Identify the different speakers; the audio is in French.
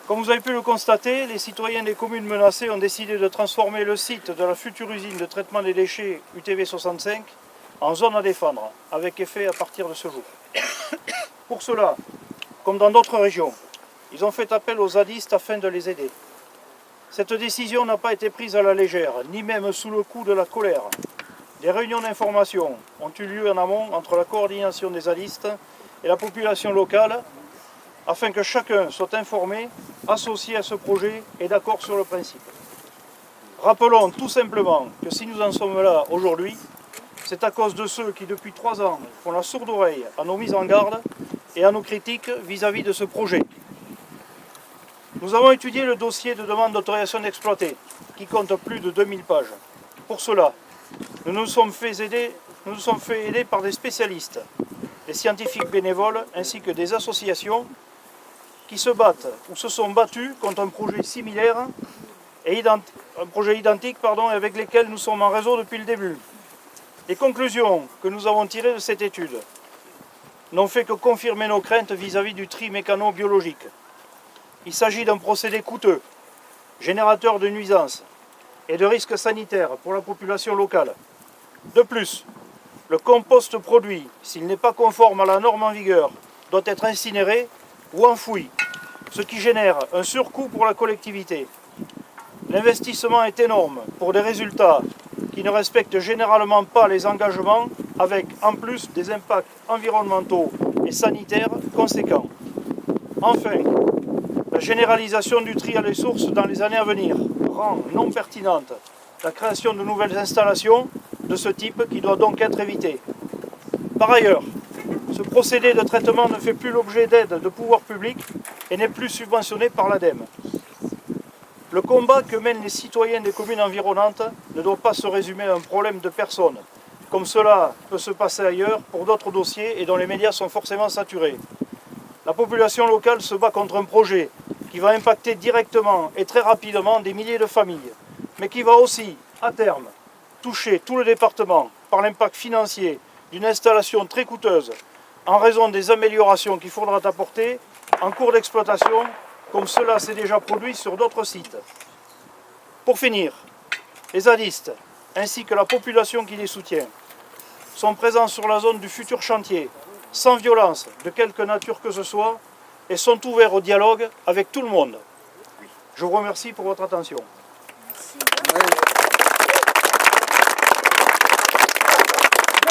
Speaker 1: Comme vous avez pu le constater, les citoyens des communes menacées ont décidé de transformer le site de la future usine de traitement des déchets UTV 65 en zone à défendre, avec effet à partir de ce jour. Pour cela, comme dans d'autres régions, ils ont fait appel aux zadistes afin de les aider. Cette décision n'a pas été prise à la légère, ni même sous le coup de la colère. Des réunions d'information ont eu lieu en amont entre la coordination des zadistes et la population locale, afin que chacun soit informé, associé à ce projet et d'accord sur le principe. Rappelons tout simplement que si nous en sommes là aujourd'hui, c'est à cause de ceux qui depuis 3 ans font la sourde oreille à nos mises en garde et à nos critiques vis-à-vis de ce projet. Nous avons étudié le dossier de demande d'autorisation d'exploiter, qui compte plus de 2000 pages. Pour cela, nous nous sommes fait aider par des spécialistes, des scientifiques bénévoles ainsi que des associations qui se battent ou se sont battus contre un projet similaire et identique avec lesquels nous sommes en réseau depuis le début. Les conclusions que nous avons tirées de cette étude n'ont fait que confirmer nos craintes vis-à-vis du tri mécano-biologique. Il s'agit d'un procédé coûteux, générateur de nuisances et de risques sanitaires pour la population locale. De plus, le compost produit, s'il n'est pas conforme à la norme en vigueur, doit être incinéré ou enfoui, ce qui génère un surcoût pour la collectivité. L'investissement est énorme pour des résultats qui ne respectent généralement pas les engagements, avec en plus des impacts environnementaux et sanitaires conséquents. Enfin, la généralisation du tri à les sources dans les années à venir rend non pertinente la création de nouvelles installations de ce type qui doit donc être évitée. Par ailleurs, ce procédé de traitement ne fait plus l'objet d'aide de pouvoirs publics et n'est plus subventionné par l'ADEME. Le combat que mènent les citoyens des communes environnantes ne doit pas se résumer à un problème de personnes, comme cela peut se passer ailleurs pour d'autres dossiers et dont les médias sont forcément saturés. La population locale se bat contre un projet qui va impacter directement et très rapidement des milliers de familles, mais qui va aussi, à terme, toucher tout le département par l'impact financier d'une installation très coûteuse en raison des améliorations qu'il faudra apporter en cours d'exploitation, comme cela s'est déjà produit sur d'autres sites. Pour finir, les zadistes, ainsi que la population qui les soutient, sont présents sur la zone du futur chantier, sans violence de quelque nature que ce soit, et sont ouverts au dialogue avec tout le monde. Je vous remercie pour votre attention.
Speaker 2: Merci.